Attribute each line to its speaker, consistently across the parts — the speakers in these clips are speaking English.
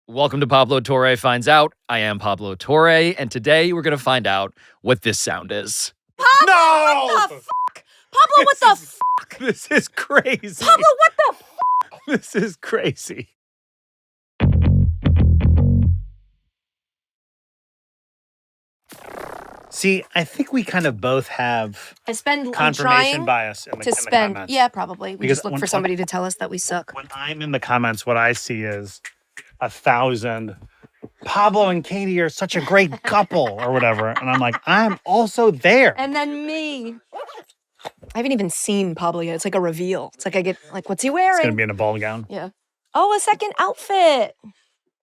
Speaker 1: Welcome to Pablo Torre Finds Out. I am Pablo Torre, and today we're going to find out what this sound is.
Speaker 2: Pablo,
Speaker 1: No!
Speaker 2: what the fuck? Pablo, what the fuck?
Speaker 1: This is crazy.
Speaker 2: Pablo, what the fuck?
Speaker 1: This is crazy.
Speaker 3: See, I think we kind of both have
Speaker 2: I spend
Speaker 3: confirmation bias in the comments.
Speaker 2: Yeah, probably. We
Speaker 3: Because
Speaker 2: just look
Speaker 3: when-
Speaker 2: for somebody to tell us that we suck.
Speaker 3: When I'm in the comments, what I see is 1,000. Pablo and Katie are such a great couple or whatever. And I'm like, I'm also there.
Speaker 2: And then me. I haven't even seen Pablo yet. It's like a reveal. It's like I get, like, what's he wearing?
Speaker 3: It's going to be in a ball gown.
Speaker 2: Yeah. Oh, a second outfit.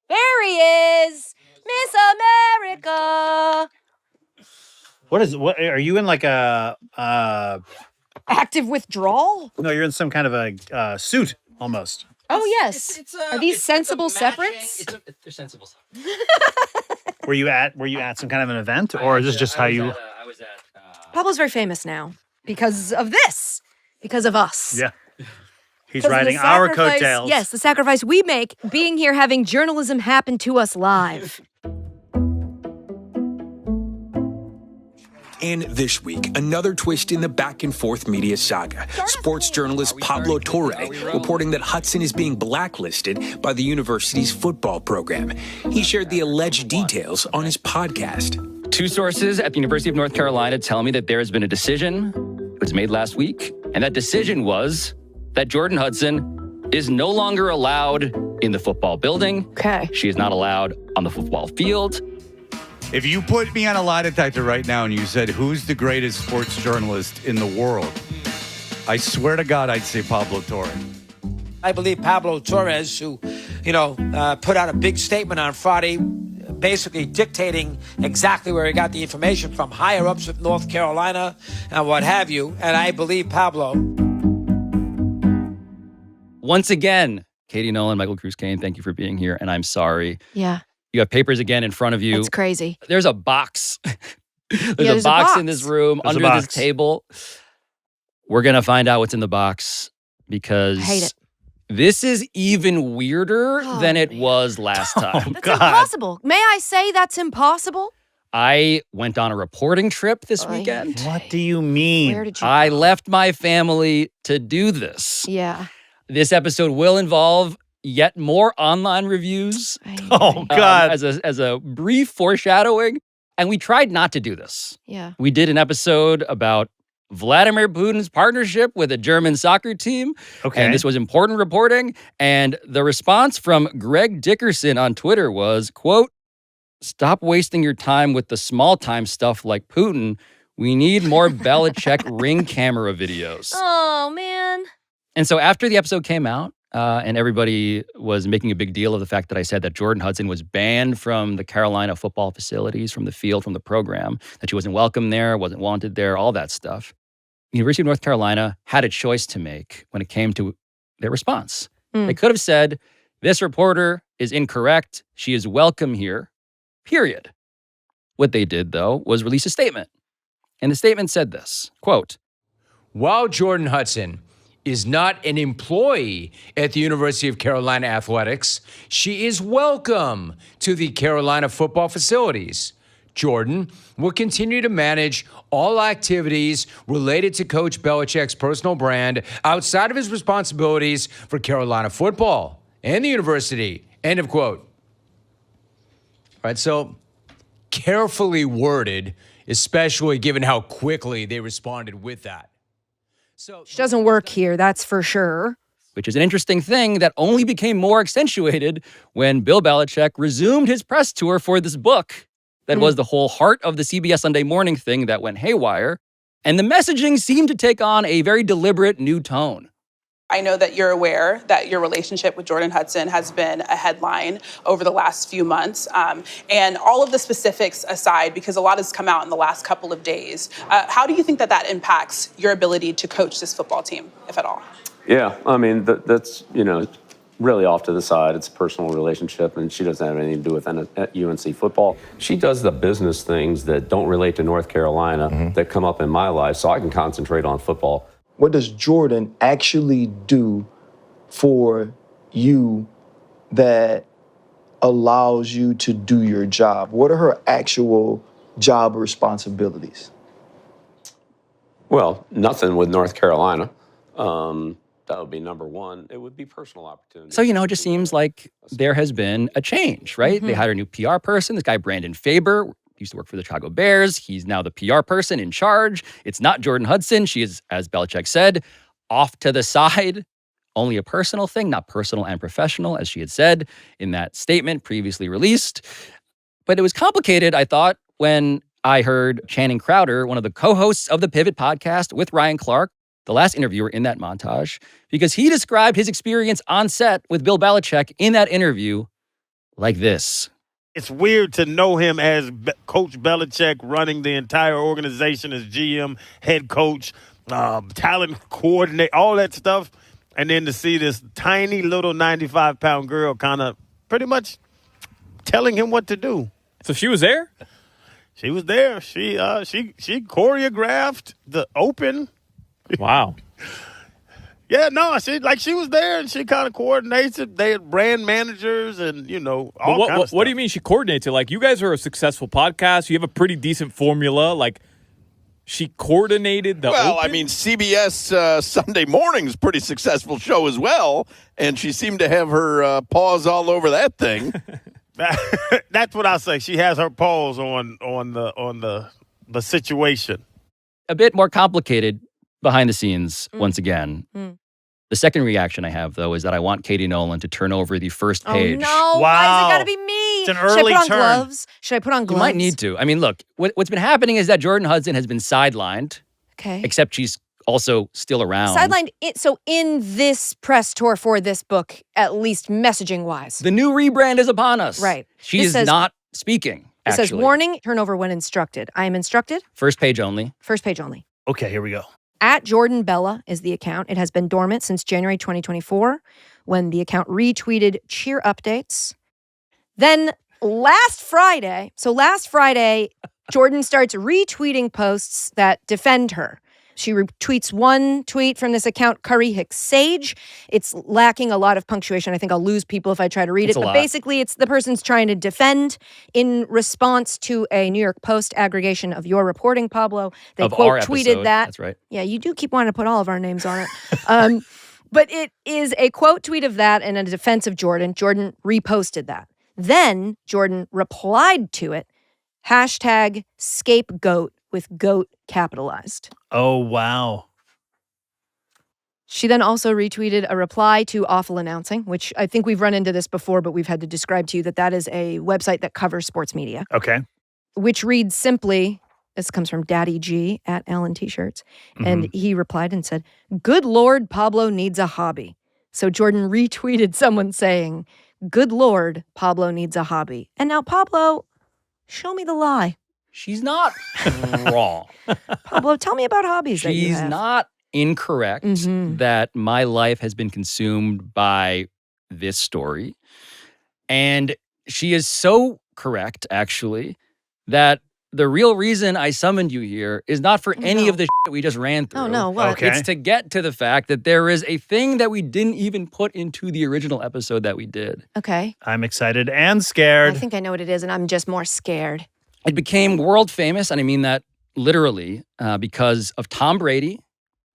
Speaker 2: There he is. Miss America.
Speaker 3: What are you in, like a
Speaker 2: Active withdrawal?
Speaker 3: no, you're in some kind of a suit almost.
Speaker 2: Oh, yes. Are these sensible separates?
Speaker 1: They're sensible.
Speaker 3: Were you at some kind of an event, or is this just how you
Speaker 1: I was at
Speaker 2: Pablo's very famous now because of this, because of us.
Speaker 3: Yeah. He's
Speaker 2: Because of the
Speaker 3: riding our
Speaker 2: sacrifice-
Speaker 3: coattails.
Speaker 2: Yes, the sacrifice we make being here, having journalism happen to us live.
Speaker 4: And this week, another twist in the back-and-forth media saga. Sports journalist Pablo Torre reporting that Hudson is being blacklisted by the university's football program. He shared the alleged details on his podcast.
Speaker 1: Two sources at the University of North Carolina tell me that there has been a decision. It was made last week. And that decision was that Jordon Hudson is no longer allowed in the football building.
Speaker 2: Okay.
Speaker 1: She is not allowed on the football field.
Speaker 5: If you put me on a lie detector right now and you said, who's the greatest sports journalist in the world? I swear to God, I'd say Pablo Torre.
Speaker 6: I believe Pablo Torres, who, put out a big statement on Friday, basically dictating exactly where he got the information from, higher ups of North Carolina and what have you. And I believe Pablo.
Speaker 1: Once again, Katie, Nolan, Michael, Cruz, Kayne, thank you for being here. And I'm sorry.
Speaker 2: Yeah,
Speaker 1: You have papers again in front of you.
Speaker 2: it's crazy.
Speaker 1: There's a box. There's
Speaker 2: there's
Speaker 1: a
Speaker 2: a
Speaker 1: box
Speaker 2: box.
Speaker 1: in this room,
Speaker 3: There's a
Speaker 1: under this
Speaker 3: box.
Speaker 1: table. We're going to find out what's in the box because
Speaker 2: I hate it.
Speaker 1: this is even weirder
Speaker 2: Oh,
Speaker 1: than it
Speaker 2: man.
Speaker 1: was last time.
Speaker 2: That's
Speaker 3: God.
Speaker 2: impossible. May I say that's impossible?
Speaker 1: I went on a reporting trip this
Speaker 2: Oy.
Speaker 1: weekend.
Speaker 3: What do you mean?
Speaker 2: Where did you
Speaker 1: I
Speaker 2: go?
Speaker 1: left my family to do this.
Speaker 2: Yeah.
Speaker 1: This episode will involve yet more online reviews.
Speaker 3: Oh God.
Speaker 1: As a brief foreshadowing. And we tried not to do this.
Speaker 2: Yeah.
Speaker 1: We did an episode about Vladimir Putin's partnership with a German soccer team.
Speaker 3: Okay.
Speaker 1: And this was important reporting. And the response from Greg Dickerson on Twitter was, quote, "Stop wasting your time with the small time stuff like Putin. We need more Belichick Ring camera videos."
Speaker 2: Oh, man.
Speaker 1: And so after the episode came out, and everybody was making a big deal of the fact that I said that Jordon Hudson was banned from the Carolina football facilities, from the field, from the program, that she wasn't welcome there, wasn't wanted there, all that stuff. The University of North Carolina had a choice to make when it came to their response.
Speaker 2: Mm.
Speaker 1: They could have said, "This reporter is incorrect. She is welcome here, period." What they did, though, was release a statement. And the statement said this, quote,
Speaker 7: While Jordon Hudson is not an employee at the University of Carolina Athletics, she is welcome to the Carolina football facilities. Jordon will continue to manage all activities related to Coach Belichick's personal brand outside of his responsibilities for Carolina football and the university. End of quote. All right, so carefully worded, especially given how quickly they responded with that. So
Speaker 2: She doesn't work here, that's for sure.
Speaker 1: which is an interesting thing that only became more accentuated when Bill Belichick resumed his press tour for this book that was the whole heart of the CBS Sunday Morning thing that went haywire. And the messaging seemed to take on a very deliberate new tone.
Speaker 8: I know that you're aware that your relationship with Jordon Hudson has been a headline over the last few months. And all of the specifics aside, because a lot has come out in the last couple of days, how do you think that that impacts your ability to coach this football team, if at all?
Speaker 9: Yeah, I mean, that's, really off to the side. It's a personal relationship, and she doesn't have anything to do with UNC football. She does the business things that don't relate to North Carolina that come up in my life, so I can concentrate on football.
Speaker 10: What does Jordon actually do for you that allows you to do your job? What are her actual job responsibilities?
Speaker 9: Well, nothing with North Carolina. That would be number one. It would be personal opportunity.
Speaker 1: So, it just seems like there has been a change, right? They hired a new PR person. This guy, Brandon Faber, used to work for the Chicago Bears. He's now the PR person in charge. It's not Jordon Hudson. She is, as Belichick said, off to the side. Only a personal thing, not personal and professional, as she had said in that statement previously released. But it was complicated, I thought, when I heard Channing Crowder, one of the co-hosts of the Pivot podcast with Ryan Clark, the last interviewer in that montage, because he described his experience on set with Bill Belichick in that interview like this.
Speaker 11: It's weird to know him as Coach Belichick running the entire organization as GM, head coach, talent coordinator, all that stuff. And then to see this tiny little 95-pound girl kind of pretty much telling him what to do.
Speaker 12: So she was there?
Speaker 11: She was there. She choreographed the open.
Speaker 12: Wow.
Speaker 11: Yeah, no, she was there and she kind of coordinates it. They had brand managers and, all kinds of stuff.
Speaker 12: What do you mean she coordinates it? Like, you guys are a successful podcast. You have a pretty decent formula. Like, she coordinated the
Speaker 13: Well,
Speaker 12: open?
Speaker 13: I mean, CBS Sunday Morning's pretty successful show as well, and she seemed to have her paws all over that thing.
Speaker 11: That's what I say. She has her paws on the situation.
Speaker 1: A bit more complicated behind the scenes once again. The second reaction I have, though, is that I want Katie Nolan to turn over the first page.
Speaker 2: Oh, no.
Speaker 11: Wow.
Speaker 2: Why has it got to be me?
Speaker 11: It's an
Speaker 2: Should
Speaker 11: early
Speaker 2: I put on
Speaker 11: turn.
Speaker 2: gloves? Should I put on
Speaker 1: You
Speaker 2: gloves?
Speaker 1: might need to. I mean, look, what's been happening is that Jordon Hudson has been sidelined,
Speaker 2: Okay.
Speaker 1: except she's also still around.
Speaker 2: Sidelined. So in this press tour for this book, at least messaging-wise.
Speaker 1: The new rebrand is upon us.
Speaker 2: Right.
Speaker 1: She
Speaker 2: This
Speaker 1: is
Speaker 2: says-
Speaker 1: not speaking,
Speaker 2: It
Speaker 1: actually.
Speaker 2: says, warning, turnover when instructed. I am instructed.
Speaker 1: First page only.
Speaker 2: First page only.
Speaker 3: Okay, here we go.
Speaker 2: At Jordan Bella is the account. It has been dormant since January 2024 when the account retweeted cheer updates. Then last Friday, Jordan starts retweeting posts that defend her. She retweets one tweet from this account, Curry Hicks Sage. It's lacking a lot of punctuation. I think I'll lose people if I try to read
Speaker 1: It's
Speaker 2: it.
Speaker 1: a
Speaker 2: But
Speaker 1: lot.
Speaker 2: basically, it's the person's trying to defend in response to a New York Post aggregation of your reporting, Pablo. They
Speaker 1: Of
Speaker 2: quote
Speaker 1: our
Speaker 2: tweeted
Speaker 1: episode.
Speaker 2: that.
Speaker 1: That's right.
Speaker 2: Yeah, you do keep wanting to put all of our names on it. But it is a quote tweet of that and a defense of Jordan. Jordan reposted that. Then Jordan replied to it, hashtag scapegoat with goat capitalized.
Speaker 3: Oh, wow.
Speaker 2: She then also retweeted a reply to Awful Announcing, which I think we've run into this before, but we've had to describe to you that is a website that covers sports media,
Speaker 3: Okay.
Speaker 2: which reads simply, this comes from Daddy G at Allen T-Shirts, and he replied and said, good Lord, Pablo needs a hobby. So Jordan retweeted someone saying, good Lord, Pablo needs a hobby. And now, Pablo, show me the lie.
Speaker 1: She's not wrong.
Speaker 2: Pablo, tell me about hobbies that you
Speaker 1: She's
Speaker 2: have.
Speaker 1: not incorrect that my life has been consumed by this story. And she is so correct, actually, that the real reason I summoned you here is not for any of the shit we just ran through.
Speaker 2: Oh, no, what?
Speaker 3: Okay.
Speaker 1: It's to get to the fact that there is a thing that we didn't even put into the original episode that we did.
Speaker 2: Okay.
Speaker 3: I'm excited and
Speaker 2: I
Speaker 3: scared.
Speaker 2: think I know what it is, and I'm just more scared.
Speaker 1: It became world famous, and I mean that literally, because of Tom Brady,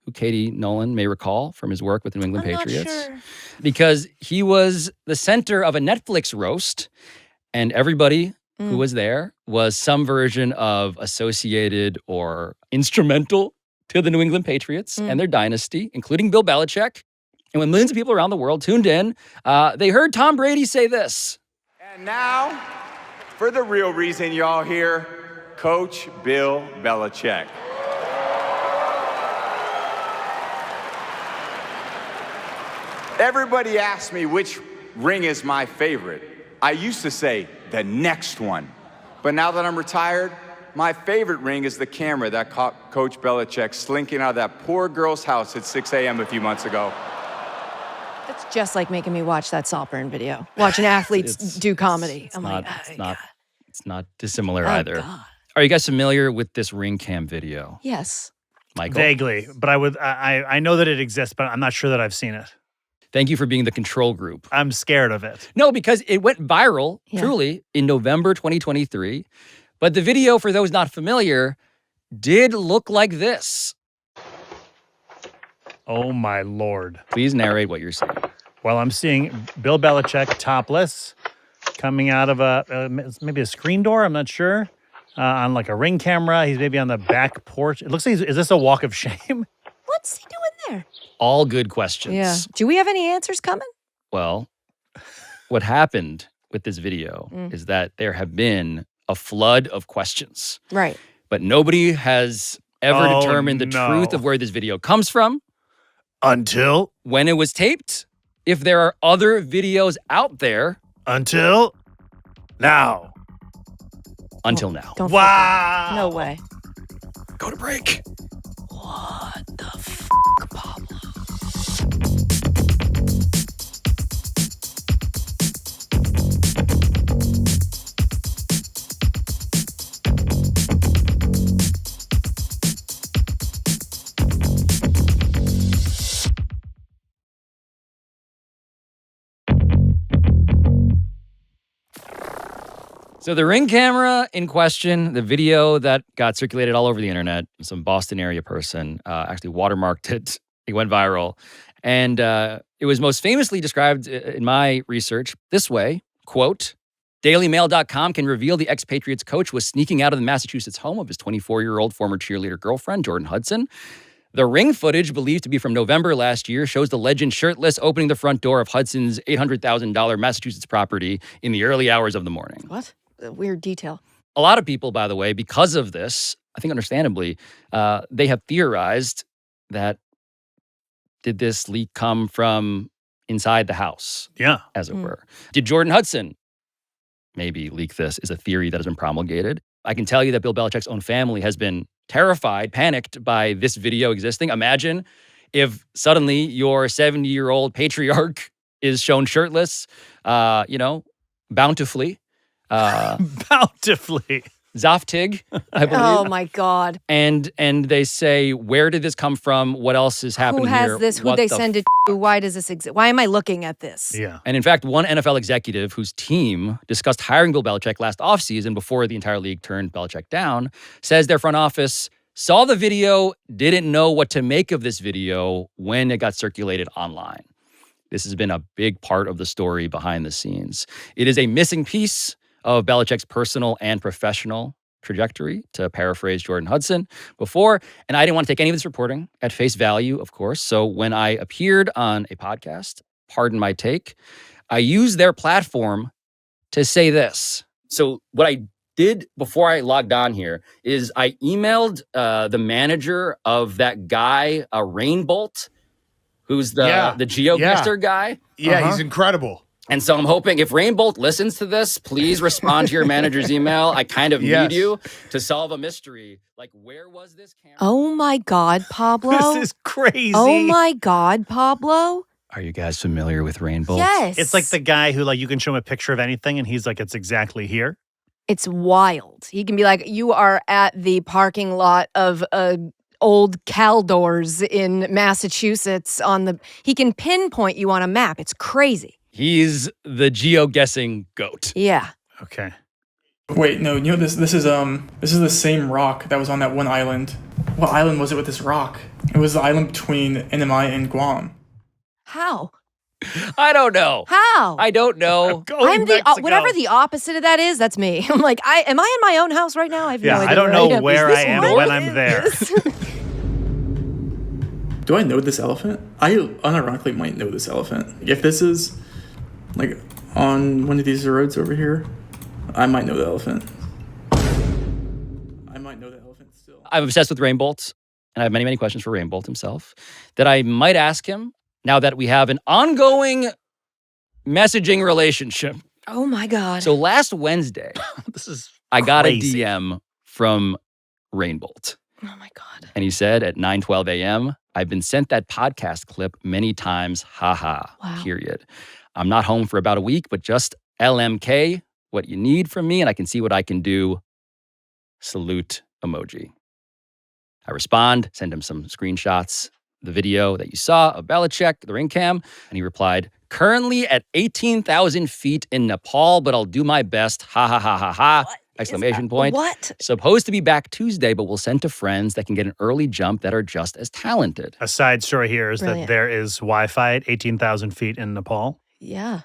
Speaker 1: who Katie Nolan may recall from his work with the New England
Speaker 2: I'm
Speaker 1: Patriots.
Speaker 2: not sure.
Speaker 1: Because he was the center of a Netflix roast, and everybody who was there was some version of associated or instrumental to the New England Patriots and their dynasty, including Bill Belichick. And when millions of people around the world tuned in, they heard Tom Brady say this.
Speaker 14: And now, for the real reason y'all here, Coach Bill Belichick. Everybody asks me which ring is my favorite. I used to say the next one. But now that I'm retired, my favorite ring is the camera that caught Coach Belichick slinking out of that poor girl's house at 6 a.m. a few months ago.
Speaker 2: That's just like making me watch that Saltburn video. Watching athletes do comedy. I'm like,
Speaker 1: It's not dissimilar
Speaker 2: Oh,
Speaker 1: either.
Speaker 2: God.
Speaker 1: Are you guys familiar with this ring cam video?
Speaker 2: yes.
Speaker 1: Michael?
Speaker 3: Vaguely, but I know that it exists, but I'm not sure that I've seen it.
Speaker 1: Thank you for being the control group.
Speaker 3: I'm scared of it.
Speaker 1: No, because it went viral, truly, in November 2023. But the video, for those not familiar, did look like this.
Speaker 3: Oh, my Lord.
Speaker 1: Please narrate what you're seeing.
Speaker 3: Well, I'm seeing Bill Belichick topless coming out of maybe a screen door. I'm not sure. On like a Ring camera. He's maybe on the back porch. It looks like, is this a walk of shame?
Speaker 2: What's he doing there?
Speaker 1: All good questions.
Speaker 2: Yeah. Do we have any answers coming?
Speaker 1: Well, what happened with this video is that there have been a flood of questions.
Speaker 2: Right.
Speaker 1: But nobody has ever determined the truth of where this video comes from.
Speaker 3: Until?
Speaker 1: When it was taped. If there are other videos out there.
Speaker 3: Until? Now.
Speaker 1: Until now.
Speaker 3: Wow.
Speaker 2: No way.
Speaker 1: Go to break.
Speaker 2: What the f***, Pablo?
Speaker 1: So the Ring camera in question, the video that got circulated all over the internet, some Boston area person actually watermarked it. It went viral. And it was most famously described in my research this way, quote, DailyMail.com can reveal the ex-Patriots coach was sneaking out of the Massachusetts home of his 24-year-old former cheerleader girlfriend, Jordon Hudson. The Ring footage, believed to be from November last year, shows the legend shirtless opening the front door of Hudson's $800,000 Massachusetts property in the early hours of the morning.
Speaker 2: What? A weird detail.
Speaker 1: A lot of people, by the way, because of this, I think understandably, they have theorized that did this leak come from inside the house?
Speaker 3: Yeah.
Speaker 1: As it were. Did Jordon Hudson maybe leak this? Is a theory that has been promulgated. I can tell you that Bill Belichick's own family has been terrified, panicked by this video existing. Imagine if suddenly your 70-year-old patriarch is shown shirtless, bountifully.
Speaker 3: Bountifully.
Speaker 1: Zoftig, I believe.
Speaker 2: Oh, my God.
Speaker 1: And they say, where did this come from? What else is happening
Speaker 2: Who has
Speaker 1: here?
Speaker 2: this? Who
Speaker 1: What
Speaker 2: they
Speaker 1: the
Speaker 2: send it to? Why does this exist? Why am I looking at this?
Speaker 3: Yeah.
Speaker 1: And in fact, one NFL executive whose team discussed hiring Bill Belichick last offseason before the entire league turned Belichick down says their front office saw the video, didn't know what to make of this video when it got circulated online. This has been a big part of the story behind the scenes. It is a missing piece of Belichick's personal and professional trajectory, to paraphrase Jordon Hudson before. And I didn't want to take any of this reporting at face value, of course. So when I appeared on a podcast, pardon my take, I used their platform to say this. So what I did before I logged on here is I emailed the manager of that guy, Rainbolt, who's the Geocating guy.
Speaker 15: Yeah, he's incredible.
Speaker 1: And so I'm hoping if Rainbolt listens to this, please respond to your manager's email. I kind of need you to solve a mystery. Like, where was this camera?
Speaker 2: Oh, my God, Pablo.
Speaker 3: This is crazy.
Speaker 2: Oh, my God, Pablo.
Speaker 1: Are you guys familiar with Rainbolt?
Speaker 2: Yes.
Speaker 3: It's like the guy who, like, you can show him a picture of anything and he's like, it's exactly here.
Speaker 2: It's wild. He can be like, you are at the parking lot of old Caldors in Massachusetts he can pinpoint you on a map. It's crazy.
Speaker 1: He's the geoguessing goat.
Speaker 2: Yeah.
Speaker 3: Okay.
Speaker 16: Wait, no, this is the same rock that was on that one island. What island was it with this rock? It was the island between NMI and Guam.
Speaker 2: How?
Speaker 1: I don't know.
Speaker 2: How?
Speaker 1: I don't know.
Speaker 2: I'm whatever the opposite of that is, that's me. I'm like, am I in my own house right now? I have no idea.
Speaker 3: I don't know where I am when I'm there.
Speaker 16: Do I know this elephant? I unironically might know this elephant. If this is like on one of these roads over here, I might know the elephant. I might know the elephant still.
Speaker 1: I'm obsessed with Rainbolt, and I have many, many questions for Rainbolt himself that I might ask him now that we have an ongoing messaging relationship.
Speaker 2: Oh my God.
Speaker 1: So last Wednesday, I got a DM from Rainbolt.
Speaker 2: Oh my God.
Speaker 1: And he said at 9:12 a.m., I've been sent that podcast clip many times, haha, period. I'm not home for about a week, but just LMK, what you need from me, and I can see what I can do. Salute emoji. I respond, send him some screenshots the video that you saw of Belichick, the ring cam? And he replied, currently at 18,000 feet in Nepal, but I'll do my best. Ha, ha, ha, ha, ha. Exclamation point.
Speaker 2: What?
Speaker 1: Supposed to be back Tuesday, but we'll send to friends that can get an early jump that are just as talented.
Speaker 3: A side story here is
Speaker 2: Brilliant.
Speaker 3: that there is Wi-Fi at 18,000 feet in Nepal.
Speaker 2: Yeah.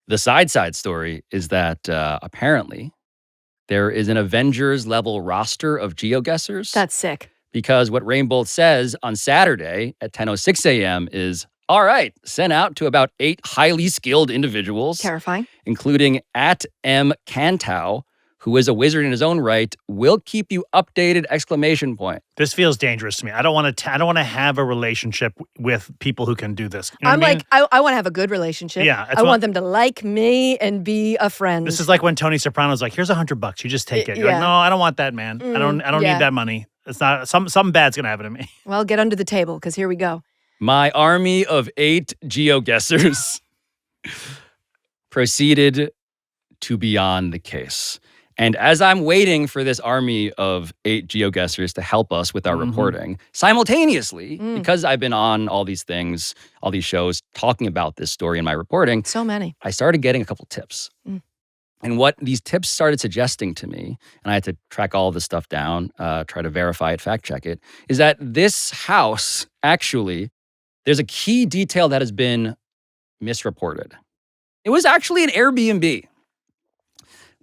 Speaker 1: The side story is that apparently there is an Avengers-level roster of geoguessers.
Speaker 2: That's sick.
Speaker 1: Because what Rainbolt says on Saturday at 10:06 a.m. is, all right, sent out to about 8 highly skilled individuals.
Speaker 2: Terrifying.
Speaker 1: Including @M Cantow, who is a wizard in his own right. Will keep you updated, exclamation point.
Speaker 3: This feels dangerous to me. I don't want to have a relationship with people who can do this. You know
Speaker 2: I'm
Speaker 3: what I mean?
Speaker 2: like, I want to have a good relationship.
Speaker 3: Yeah,
Speaker 2: I want them to like me and be a friend.
Speaker 3: This is like when Tony Soprano's like, here's $100. You just take it. You're like, no, I don't want that, man. I don't
Speaker 2: yeah.
Speaker 3: need that money. It's not, something bad's going to happen to me.
Speaker 2: Well, get under the table because here we go.
Speaker 1: My army of 8 geoguessers proceeded to be on the case. And as I'm waiting for this army of 8 geoguessers to help us with our reporting, simultaneously, because I've been on all these things, all these shows, talking about this story in my reporting.
Speaker 2: So many.
Speaker 1: I started getting a couple tips. And what these tips started suggesting to me, and I had to track all this stuff down, try to verify it, fact check it, is that this house, actually, there's a key detail that has been misreported. It was actually an Airbnb.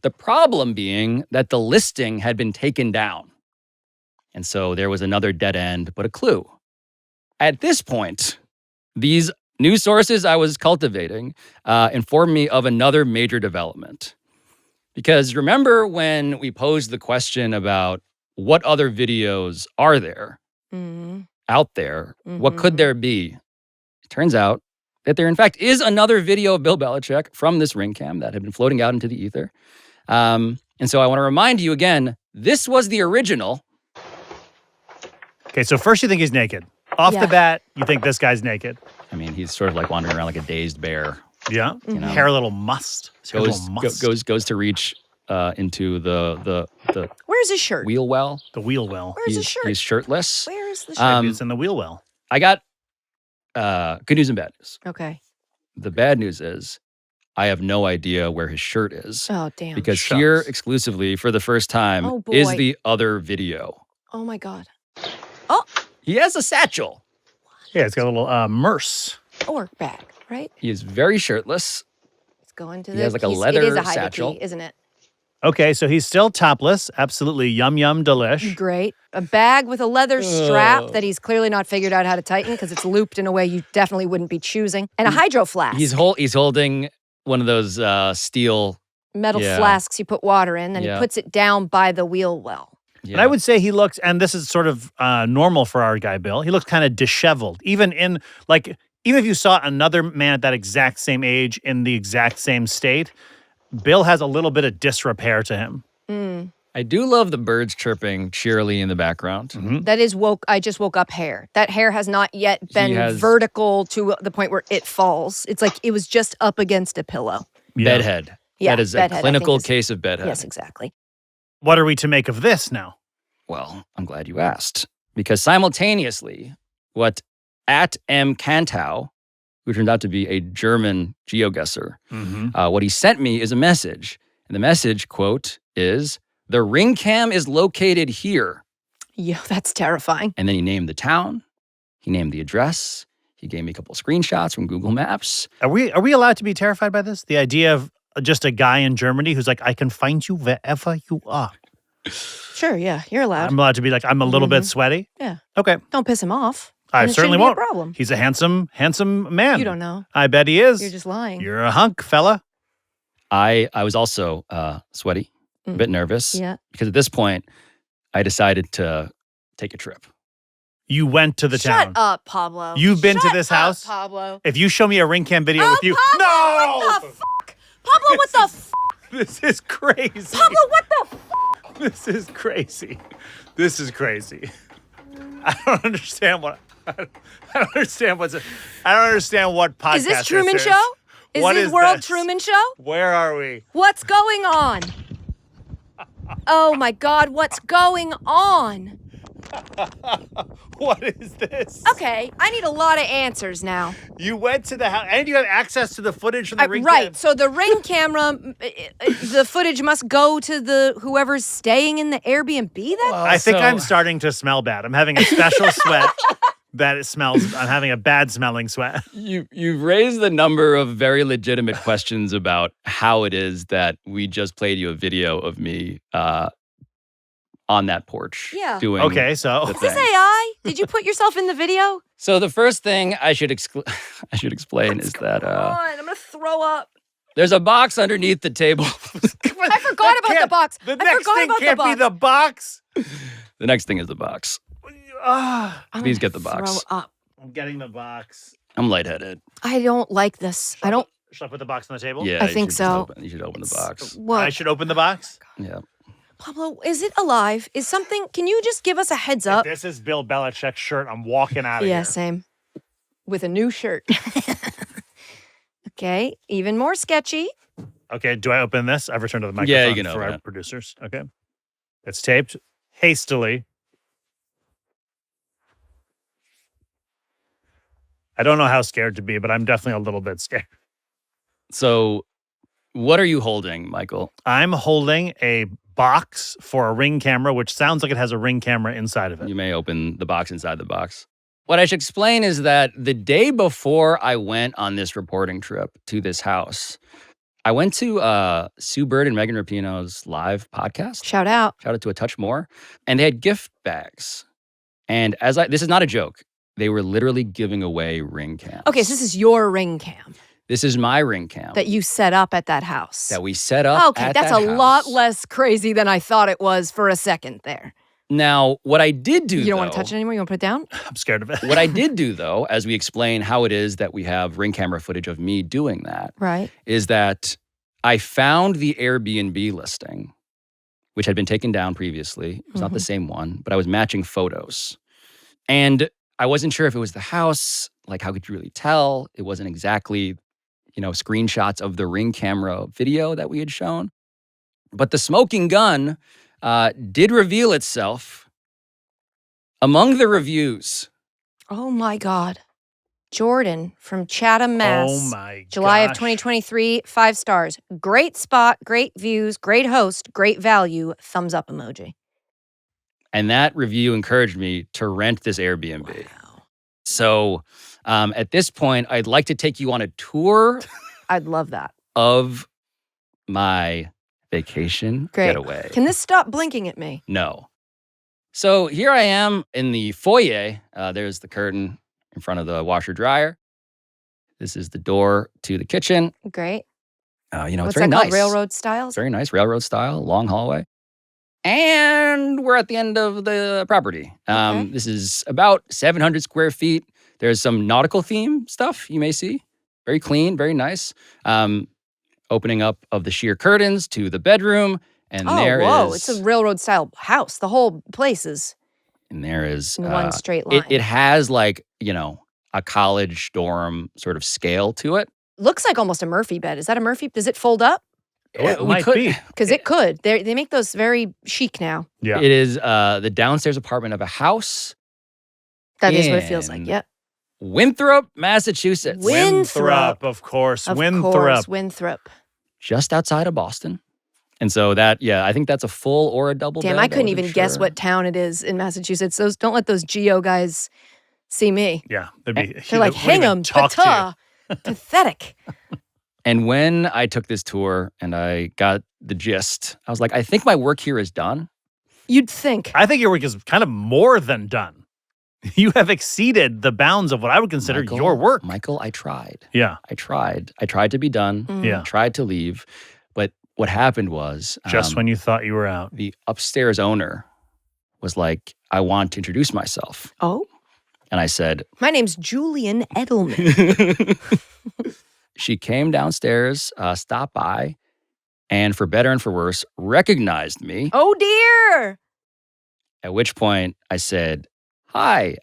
Speaker 1: The problem being that the listing had been taken down. And so there was another dead end, but a clue. At this point, these news sources I was cultivating informed me of another major development. Because remember when we posed the question about what other videos are there out there? What could there be? It turns out that there, in fact, is another video of Bill Belichick from this ring cam that had been floating out into the ether. And so I want to remind you again, this was the original.
Speaker 3: Okay, so first you think he's naked. Off the bat, you think this guy's naked.
Speaker 1: I mean, he's sort of like wandering around like a dazed bear.
Speaker 3: Yeah,
Speaker 1: You know?
Speaker 3: hair a little mussed.
Speaker 1: Goes to reach into the
Speaker 2: Where's his shirt?
Speaker 1: wheel well.
Speaker 3: The wheel well.
Speaker 2: Where's his shirt?
Speaker 1: He's shirtless.
Speaker 2: Where is the shirt?
Speaker 3: It's in the wheel well.
Speaker 1: I got good news and bad news.
Speaker 2: Okay.
Speaker 1: The bad news is I have no idea where his shirt is.
Speaker 2: Oh, damn.
Speaker 1: Because here exclusively for the first time
Speaker 2: Oh, boy.
Speaker 1: is the other video.
Speaker 2: Oh, my God.
Speaker 1: He has a satchel.
Speaker 3: Yeah, it's got a little merce.
Speaker 2: A work bag, right?
Speaker 1: He is very shirtless.
Speaker 2: It's going to
Speaker 1: He
Speaker 2: the...
Speaker 1: has like a
Speaker 2: It is
Speaker 1: leather
Speaker 2: a hide
Speaker 1: satchel.
Speaker 2: key, isn't it?
Speaker 3: Okay, so he's still topless. Absolutely yum delish.
Speaker 2: Great. A bag with a leather strap that he's clearly not figured out how to tighten because it's looped in a way you definitely wouldn't be choosing. And a hydro flask.
Speaker 1: He's holding one of those steel
Speaker 2: metal flasks you put water in, then he
Speaker 1: Yeah.
Speaker 2: puts it down by the wheel well.
Speaker 3: And I would say he looks, and this is sort of normal for our guy Bill, he looks kind of disheveled. Even if you saw another man at that exact same age in the exact same state, Bill has a little bit of disrepair to him.
Speaker 1: I do love the birds chirping cheerily in the background.
Speaker 2: That is I just woke up hair. That hair has not yet been vertical to the point where it falls. It's like it was just up against a pillow.
Speaker 1: Bedhead.
Speaker 2: Yeah,
Speaker 1: that is
Speaker 2: bedhead, I
Speaker 1: a clinical
Speaker 2: think is-
Speaker 1: case of bedhead.
Speaker 2: Yes, exactly.
Speaker 3: What are we to make of this now?
Speaker 1: Well, I'm glad you asked. Because simultaneously, what @M Cantow, who turned out to be a German geoguesser, what he sent me is a message. And the message, quote, is, "The ring cam is located here."
Speaker 2: Yeah, that's terrifying.
Speaker 1: And then he named the town. He named the address. He gave me a couple of screenshots from Google Maps.
Speaker 3: Are we allowed to be terrified by this? The idea of just a guy in Germany who's like, I can find you wherever you are.
Speaker 2: Sure, yeah, you're allowed.
Speaker 3: I'm allowed to be like, I'm a little bit sweaty.
Speaker 2: Yeah.
Speaker 3: Okay.
Speaker 2: Don't piss him off.
Speaker 3: I
Speaker 2: And it
Speaker 3: certainly
Speaker 2: shouldn't be
Speaker 3: won't.
Speaker 2: a problem.
Speaker 3: He's a handsome man.
Speaker 2: You don't know.
Speaker 3: I bet he is.
Speaker 2: You're just lying.
Speaker 3: You're a hunk, fella.
Speaker 1: I was also sweaty, a bit nervous.
Speaker 2: Yeah.
Speaker 1: Because at this point, I decided to take a trip.
Speaker 3: You went to the town.
Speaker 2: Shut up, Pablo.
Speaker 3: You've been to this
Speaker 2: Shut up,
Speaker 3: house?
Speaker 2: Pablo.
Speaker 3: If you show me a ring cam video with you.
Speaker 2: Pablo,
Speaker 3: No!
Speaker 2: What the fuck? Pablo, what the fuck?
Speaker 3: This is crazy.
Speaker 2: Pablo, what the fuck?
Speaker 3: This is crazy. This is crazy. I don't understand what I don't understand what podcast
Speaker 2: Is this Truman
Speaker 3: is.
Speaker 2: Show? Is
Speaker 3: What
Speaker 2: this
Speaker 3: is
Speaker 2: World
Speaker 3: this?
Speaker 2: Truman Show?
Speaker 3: Where are we?
Speaker 2: What's going on? Oh my God, what's going on?
Speaker 3: What is this?
Speaker 2: Okay, I need a lot of answers now.
Speaker 3: You went to the house, and you have access to the footage from the ring
Speaker 2: Right,
Speaker 3: cam.
Speaker 2: so the ring camera, the footage must go to the whoever's staying in the Airbnb then?
Speaker 3: I think I'm starting to smell bad. I'm having a special sweat that it smells. I'm having a bad smelling sweat.
Speaker 1: You've raised a number of very legitimate questions about how it is that we just played you a video of me on that porch.
Speaker 2: Yeah.
Speaker 1: Doing
Speaker 3: Okay, so
Speaker 1: the
Speaker 2: Is this
Speaker 1: thing.
Speaker 2: AI? Did you put yourself in the video?
Speaker 1: So the first thing I should explain is that
Speaker 2: Come on, I'm gonna throw up.
Speaker 1: there's a box underneath the table.
Speaker 2: I forgot about the box.
Speaker 3: The
Speaker 2: I
Speaker 3: next
Speaker 2: forgot
Speaker 3: thing
Speaker 2: about
Speaker 3: can't
Speaker 2: the
Speaker 3: be
Speaker 2: box.
Speaker 3: the box.
Speaker 1: The next thing is the box.
Speaker 3: Ah,
Speaker 1: Please get the box.
Speaker 2: Throw up.
Speaker 3: I'm getting the box.
Speaker 1: I'm lightheaded.
Speaker 2: I don't like this. I don't.
Speaker 3: Should I put the box on the table?
Speaker 1: Yeah,
Speaker 2: I
Speaker 1: you
Speaker 2: think
Speaker 1: should just
Speaker 2: so.
Speaker 1: You should open the box.
Speaker 2: What?
Speaker 3: I should open the box.
Speaker 1: Yeah.
Speaker 2: Pablo, is it alive? Is something? Can you just give us a heads up?
Speaker 3: This is Bill Belichick's shirt. I'm walking out of
Speaker 2: Yeah,
Speaker 3: here.
Speaker 2: same. With a new shirt. Okay, even more sketchy.
Speaker 3: Okay, do I open this? I've returned to the microphone
Speaker 1: Yeah, you can
Speaker 3: for
Speaker 1: open
Speaker 3: our
Speaker 1: it.
Speaker 3: producers. Okay. It's taped hastily. I don't know how scared to be, but I'm definitely a little bit scared.
Speaker 1: So, what are you holding, Michael?
Speaker 3: I'm holding a box for a Ring camera, which sounds like it has a Ring camera inside of it.
Speaker 1: You may open the box inside the box. What I should explain is that the day before I went on this reporting trip to this house, I went to Sue Bird and Megan Rapinoe's live podcast.
Speaker 2: Shout out.
Speaker 1: Shout out to A Touch More. And they had gift bags. And this is not a joke, they were literally giving away ring cams.
Speaker 2: Okay, so this is your ring cam
Speaker 1: This is my ring cam
Speaker 2: that you set up at that house.
Speaker 1: that we set up.
Speaker 2: Okay,
Speaker 1: at
Speaker 2: that's
Speaker 1: that
Speaker 2: a
Speaker 1: house.
Speaker 2: lot less crazy than I thought it was for a second there.
Speaker 1: Now, what I did do,
Speaker 2: You don't want to touch it anymore? You want to put it down?
Speaker 3: I'm scared of it.
Speaker 1: What I did do, though, as we explain how it is that we have ring camera footage of me doing that,
Speaker 2: Right.
Speaker 1: is that I found the Airbnb listing, which had been taken down previously. It was not the same one, but I was matching photos. And I wasn't sure if it was the house. Like, how could you really tell? It wasn't exactly, screenshots of the Ring camera video that we had shown. But the smoking gun did reveal itself among the reviews.
Speaker 2: Oh my God. Jordan from Chatham, Mass.
Speaker 3: Oh my
Speaker 2: July of
Speaker 3: gosh.
Speaker 2: 2023, 5 stars. Great spot, great views, great host, great value, thumbs up emoji.
Speaker 1: And that review encouraged me to rent this Airbnb. Wow. So at this point, I'd like to take you on a tour
Speaker 2: I'd love that.
Speaker 1: of my vacation
Speaker 2: Great.
Speaker 1: getaway.
Speaker 2: Can this stop blinking at me?
Speaker 1: No. So here I am in the foyer. There's the curtain in front of the washer dryer. This is the door to the kitchen.
Speaker 2: Great.
Speaker 1: It's
Speaker 2: What's
Speaker 1: very
Speaker 2: that
Speaker 1: nice.
Speaker 2: called? Railroad styles?
Speaker 1: It's very nice, railroad style, long hallway. And we're at the end of the property.
Speaker 2: Okay.
Speaker 1: This is about 700 square feet. There's some nautical theme stuff you may see. Very clean, very nice. Opening up of the sheer curtains to the bedroom. And
Speaker 2: whoa. It's a railroad style house. The whole place is
Speaker 1: And there is
Speaker 2: in one straight line.
Speaker 1: It has a college dorm sort of scale to it.
Speaker 2: Looks like almost a Murphy bed. Is that a Murphy? Does it fold up?
Speaker 3: It might be.
Speaker 2: Because it could. They make those very chic now.
Speaker 3: Yeah.
Speaker 1: It is the downstairs apartment of a house.
Speaker 2: That is what it feels like.
Speaker 1: in
Speaker 2: Yep.
Speaker 1: Winthrop, Massachusetts.
Speaker 2: Winthrop.
Speaker 3: Of course.
Speaker 2: Of
Speaker 3: Winthrop.
Speaker 2: course, Winthrop.
Speaker 1: Just outside of Boston. And so I think that's a full or a double
Speaker 2: Damn,
Speaker 1: bed.
Speaker 2: I couldn't
Speaker 1: wasn't
Speaker 2: even guess
Speaker 1: sure.
Speaker 2: what town it is in Massachusetts. Don't let those Geo guys see me.
Speaker 3: Yeah.
Speaker 2: They're like, Hingham, ta-ta. Pathetic.
Speaker 1: And when I took this tour and I got the gist, I was like, I think my work here is done.
Speaker 2: You'd think.
Speaker 3: I think your work is kind of more than done. You have exceeded the bounds of what I would consider your work.
Speaker 1: Michael, I tried.
Speaker 3: Yeah.
Speaker 1: I tried. I tried to be done.
Speaker 3: Yeah.
Speaker 1: I tried to leave. But what happened was
Speaker 3: Just when you thought you were out.
Speaker 1: the upstairs owner was like, I want to introduce myself.
Speaker 2: Oh,
Speaker 1: And I said,
Speaker 2: my name's Julian Edelman.
Speaker 1: she came downstairs, stopped by, and for better and for worse, recognized me.
Speaker 2: Oh, dear.
Speaker 1: At which point I said, hi,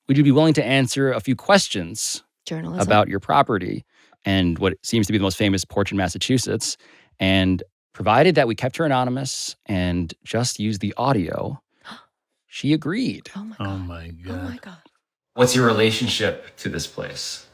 Speaker 1: would you be willing to answer a few questions
Speaker 2: Journalism.
Speaker 1: about your property and what seems to be the most famous porch in Massachusetts? And provided that we kept her anonymous and just used the audio, she agreed.
Speaker 2: Oh my
Speaker 3: Oh my God.
Speaker 2: Oh my God.
Speaker 15: What's your relationship to this place?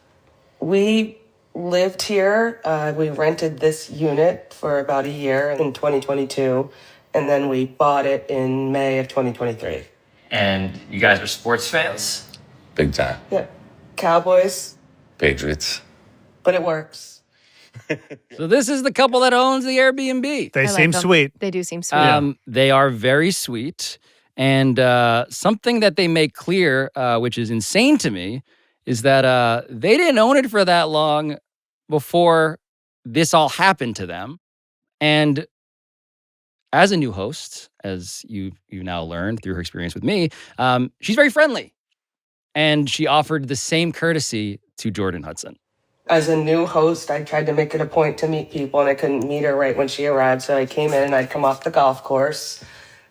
Speaker 17: We lived here. We rented this unit for about a year in 2022, and then we bought it in May of 2023.
Speaker 15: And you guys are sports fans?
Speaker 18: Big time.
Speaker 17: Yeah. Cowboys,
Speaker 18: Patriots.
Speaker 17: but it works.
Speaker 1: So this is the couple that owns the Airbnb.
Speaker 3: They
Speaker 2: I
Speaker 3: seem
Speaker 2: like them.
Speaker 3: sweet.
Speaker 2: They do seem sweet.
Speaker 1: They are very sweet. And something that they make clear, which is insane to me, is that they didn't own it for that long before this all happened to them. And as a new host, as you now learned through her experience with me, she's very friendly. And she offered the same courtesy to Jordon Hudson.
Speaker 17: As a new host, I tried to make it a point to meet people, and I couldn't meet her right when she arrived. So I came in and I'd come off the golf course,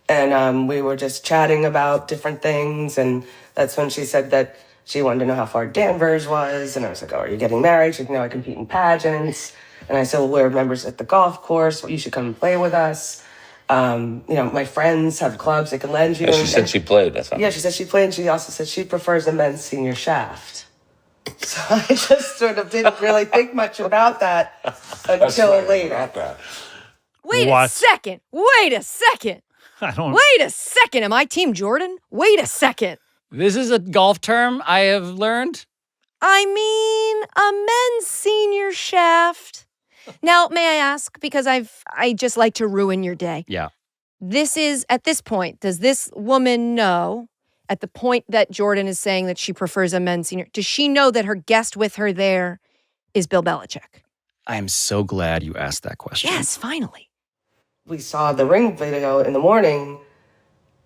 Speaker 17: and we were just chatting about different things. And that's when she said that she wanted to know how far Danvers was. And I was like, oh, are you getting married? She's like, no, I compete in pageants. And I said, well, we're members at the golf course. You should come and play with us. My friends have clubs they can lend you.
Speaker 18: Yeah, she said she played. That's
Speaker 17: Yeah, she said she played, and she also said she prefers a men's senior shaft. So I just sort of didn't really think much about that until later.
Speaker 2: Wait a second. Wait a second.
Speaker 3: I don't.
Speaker 2: Wait a second. Am I Team Jordan? Wait a second.
Speaker 1: This is a golf term I have learned.
Speaker 2: I mean, a men's senior shaft. Now, may I ask, because I just like to ruin your day.
Speaker 1: Yeah.
Speaker 2: This is, at this point, does this woman know, at the point that Jordon is saying that she prefers a men's senior, does she know that her guest with her there is Bill Belichick?
Speaker 1: I am so glad you asked that question.
Speaker 2: Yes, finally.
Speaker 17: We saw the ring video in the morning,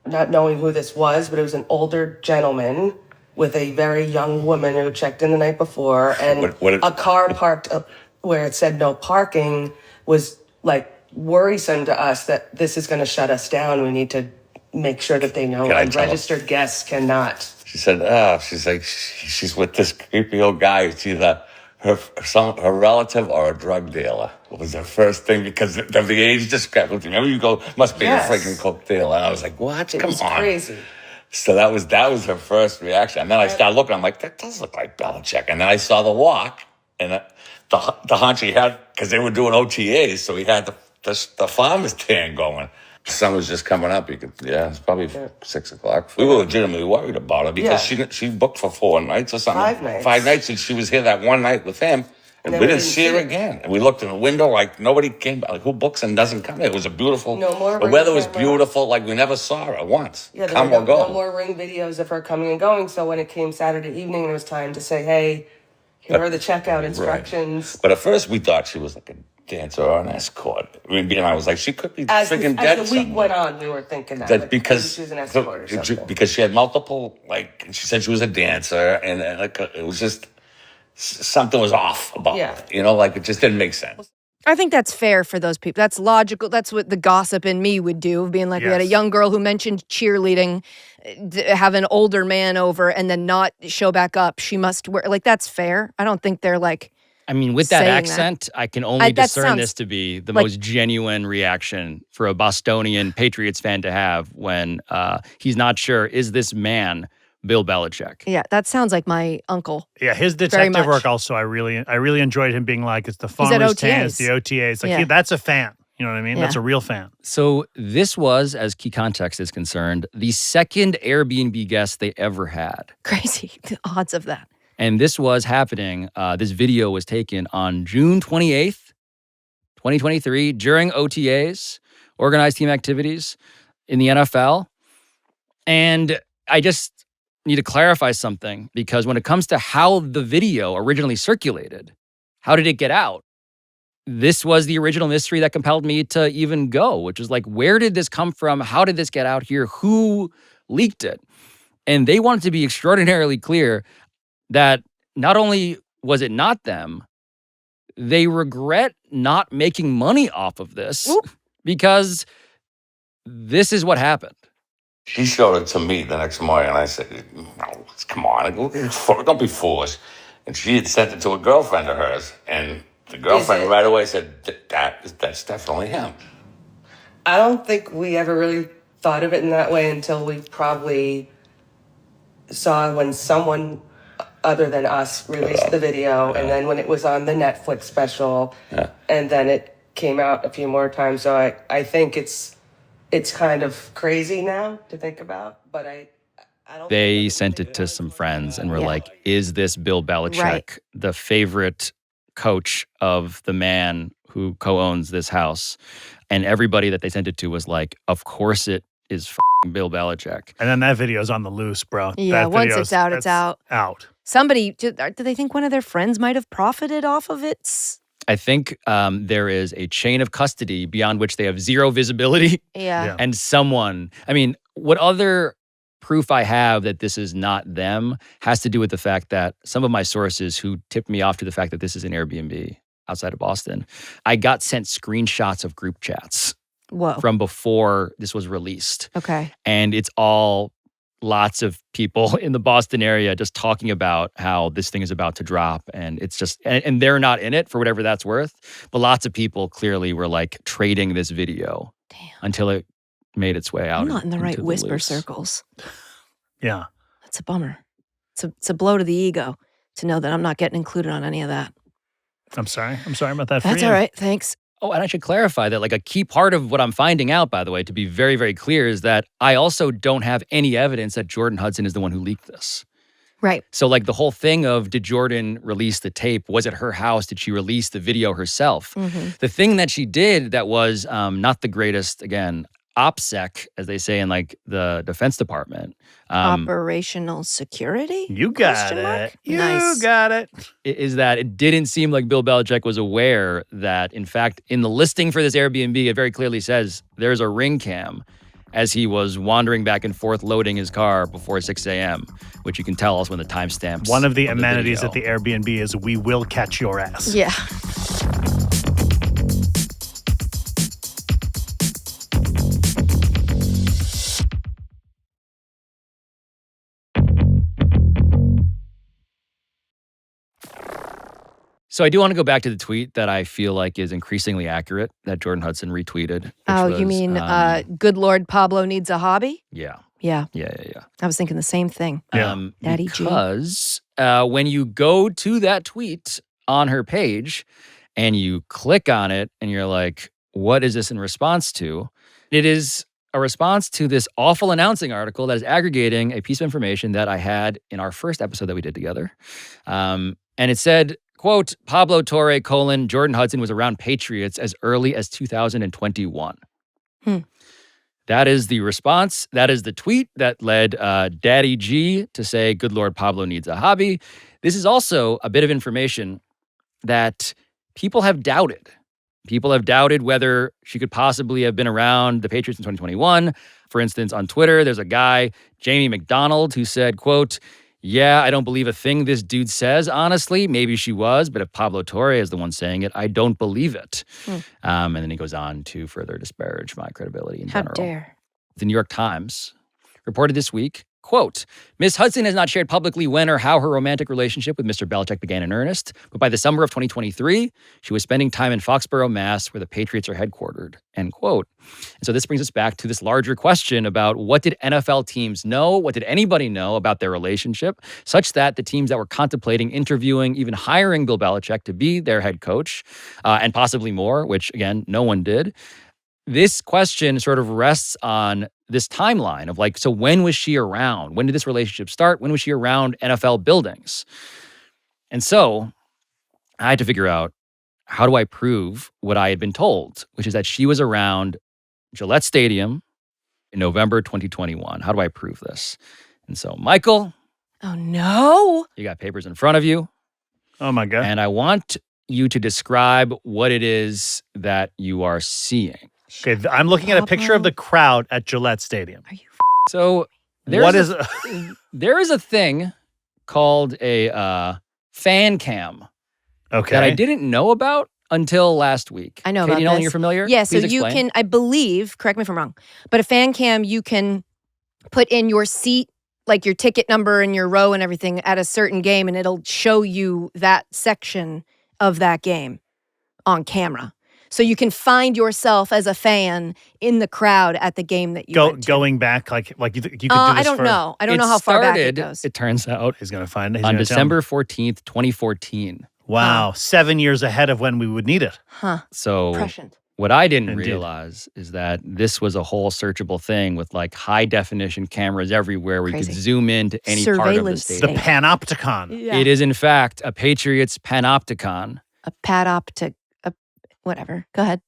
Speaker 17: not knowing who this was, but it was an older gentleman with a very young woman who checked in the night before, and a car parked where it said no parking was like worrisome to us that this is going to shut us down. We need to make sure that they know registered guests cannot.
Speaker 18: She said, she's like, she's with this creepy old guy. It's either her relative or a drug dealer. It was her first thing because of the age discrepancy. Remember, you go, must be a freaking coke dealer. And I was like, what? Come on.
Speaker 17: Crazy.
Speaker 18: So that was her first reaction. And then I started looking. I'm like, that does look like Belichick. And then I saw the walk and the hunch he had, because they were doing OTAs, so he had the farmer's tan going. The sun was just coming up. It's probably 6 o'clock. We were legitimately worried about her because she booked for 4 nights or something.
Speaker 17: 5 nights.
Speaker 18: 5 nights, and she was here that one night with him, and we didn't see her again. And we looked in the window like nobody came. Like, who books and doesn't come? It was a beautiful.
Speaker 17: No more.
Speaker 18: The weather was beautiful. Like we never saw her once.
Speaker 17: Yeah, there
Speaker 18: come
Speaker 17: were
Speaker 18: or go.
Speaker 17: no more ring videos of her coming and going. So when it came Saturday evening, and it was time to say, "Hey, here are the checkout instructions."
Speaker 18: But at first, we thought she was like a dancer or an escort. I mean, I was like, she could be freaking dead.
Speaker 17: As the week went on, we were thinking that like,
Speaker 18: because
Speaker 17: she was an escort or something.
Speaker 18: Because she had multiple, like, she said she was a dancer, and like it was just something was off about it. Like it just didn't make sense.
Speaker 2: I think that's fair for those people. That's logical. That's what the gossip in me would do, being like, we had a young girl who mentioned cheerleading, have an older man over, and then not show back up. She must wear, like, that's fair. I don't think they're like,
Speaker 1: I mean, with that accent, I can only discern this to be the
Speaker 2: like,
Speaker 1: most genuine reaction for a Bostonian Patriots fan to have when he's not sure, is this man Bill Belichick?
Speaker 2: Yeah, that sounds like my uncle.
Speaker 3: Yeah, his detective work also, I really enjoyed him being like, it's the farmer's tan, it's the OTAs. Like, that's a fan. You know what I mean? That's a real fan.
Speaker 1: So this was, as key context is concerned, the second Airbnb guest they ever had.
Speaker 2: Crazy, the odds of that.
Speaker 1: And this was happening, this video was taken on June 28th, 2023, during OTAs, organized team activities in the NFL. And I just need to clarify something, because when it comes to how the video originally circulated, how did it get out? This was the original mystery that compelled me to even go, which was like, where did this come from? How did this get out here? Who leaked it? And they wanted to be extraordinarily clear that not only was it not them, they regret not making money off of this because this is what happened.
Speaker 18: She showed it to me the next morning, and I said, no, come on, don't be foolish. And she had sent it to a girlfriend of hers, and the girlfriend right away said, that's definitely him.
Speaker 17: I don't think we ever really thought of it in that way until we probably saw when someone other than us released the video, and then when it was on the Netflix special, and then it came out a few more times. So I think it's kind of crazy now to think about, but I don't.
Speaker 1: They sent it to some friends and were like, is this Bill Belichick, the favorite coach of the man who co-owns this house? And everybody that they sent it to was like, of course it is Bill Belichick.
Speaker 3: And then that video's on the loose, bro.
Speaker 2: Yeah,
Speaker 3: That
Speaker 2: once it's out, it's out.
Speaker 3: Out.
Speaker 2: Somebody, do they think one of their friends might have profited off of it?
Speaker 1: I think there is a chain of custody beyond which they have zero visibility.
Speaker 2: Yeah.
Speaker 1: And someone, I mean, what other proof I have that this is not them has to do with the fact that some of my sources who tipped me off to the fact that this is an Airbnb outside of Boston, I got sent screenshots of group chats from before this was released.
Speaker 2: Okay.
Speaker 1: And it's all lots of people in the Boston area just talking about how this thing is about to drop. And it's just, and they're not in it for whatever that's worth. But lots of people clearly were like trading this video until it made its way out.
Speaker 2: I'm not in the right
Speaker 1: into
Speaker 2: whisper
Speaker 1: loose.
Speaker 2: circles.
Speaker 3: Yeah.
Speaker 2: That's a bummer. It's a blow to the ego to know that I'm not getting included on any of that.
Speaker 3: I'm sorry about that for
Speaker 2: That's
Speaker 3: you.
Speaker 2: all right. Thanks.
Speaker 1: Oh, and I should clarify that like a key part of what I'm finding out, by the way, to be very, very clear, is that I also don't have any evidence that Jordon Hudson is the one who leaked this.
Speaker 2: Right.
Speaker 1: So like the whole thing of, did Jordon release the tape? Was it her house? Did she release the video herself?
Speaker 2: Mhm.
Speaker 1: The thing that she did that was not the greatest, again, OPSEC, as they say in like the Defense Department.
Speaker 2: Operational security?
Speaker 3: You got
Speaker 2: Question mark?
Speaker 3: it. You
Speaker 2: Nice.
Speaker 3: got it.
Speaker 1: Is that it didn't seem like Bill Belichick was aware that, in fact, in the listing for this Airbnb, it very clearly says there's a ring cam as he was wandering back and forth loading his car before 6 a.m., which you can tell us when the timestamps.
Speaker 3: One of the
Speaker 1: on
Speaker 3: amenities
Speaker 1: video.
Speaker 3: at the Airbnb is we will catch your ass.
Speaker 2: Yeah.
Speaker 1: So I do want to go back to the tweet that I feel like is increasingly accurate that Jordon Hudson retweeted. which
Speaker 2: Oh, you
Speaker 1: was,
Speaker 2: mean good Lord Pablo needs a hobby?
Speaker 1: Yeah.
Speaker 2: Yeah.
Speaker 1: Yeah.
Speaker 2: I was thinking the same thing. Daddy G.
Speaker 1: Because when you go to that tweet on her page and you click on it and you're like, what is this in response to? It is a response to this awful announcing article that is aggregating a piece of information that I had in our first episode that we did together. And it said, quote, Pablo Torre, Jordon Hudson was around Patriots as early as 2021. That is the response. That is the tweet that led Daddy G to say, good Lord, Pablo needs a hobby. This is also a bit of information that people have doubted. People have doubted whether she could possibly have been around the Patriots in 2021. For instance, on Twitter, there's a guy, Jamie McDonald, who said, quote, yeah, I don't believe a thing this dude says, honestly. Maybe she was, but if Pablo Torre is the one saying it, I don't believe it. And then he goes on to further disparage my credibility in
Speaker 2: How
Speaker 1: general.
Speaker 2: dare.
Speaker 1: The New York Times reported this week, quote, Ms. Hudson has not shared publicly when or how her romantic relationship with Mr. Belichick began in earnest, but by the summer of 2023, she was spending time in Foxborough, Mass., where the Patriots are headquartered, end quote. And so this brings us back to this larger question about what did NFL teams know? What did anybody know about their relationship, such that the teams that were contemplating interviewing, even hiring Bill Belichick to be their head coach, and possibly more, which, again, no one did. This question sort of rests on this timeline of like, so when was she around? When did this relationship start? When was she around NFL buildings? And so I had to figure out, how do I prove what I had been told, which is that she was around Gillette Stadium in November 2021. How do I prove this? And so, Michael.
Speaker 2: Oh, no.
Speaker 1: You got papers in front of you.
Speaker 3: Oh, my God.
Speaker 1: And I want you to describe what it is that you are seeing.
Speaker 3: Okay, I'm looking at a picture of the crowd at Gillette Stadium.
Speaker 1: So there is a thing called a fan cam that I didn't know about until last week.
Speaker 2: I know
Speaker 1: Katie
Speaker 2: about
Speaker 1: Nolan,
Speaker 2: this.
Speaker 1: you're familiar?
Speaker 2: Yeah, so
Speaker 1: Please
Speaker 2: you
Speaker 1: explain.
Speaker 2: can, I believe, correct me if I'm wrong, but a fan cam, you can put in your seat, like your ticket number and your row and everything at a certain game, and it'll show you that section of that game on camera. So you can find yourself as a fan in the crowd at the game that you went to.
Speaker 3: Going back, like you could do this
Speaker 2: I don't know. I don't know how far back it goes.
Speaker 1: It turns out
Speaker 3: He's going to find it.
Speaker 1: on December 14th, 2014.
Speaker 3: Wow, 7 years ahead of when we would need it.
Speaker 2: Huh.
Speaker 1: So
Speaker 2: Prescient.
Speaker 1: what I didn't
Speaker 3: Indeed.
Speaker 1: realize is that this was a whole searchable thing with like high definition cameras everywhere where you
Speaker 2: Crazy.
Speaker 1: could zoom into any part of the
Speaker 2: Surveillance
Speaker 1: stadium.
Speaker 3: The Panopticon.
Speaker 2: Yeah.
Speaker 1: It is in fact a Patriots Panopticon.
Speaker 2: A padoptic, whatever. Go ahead.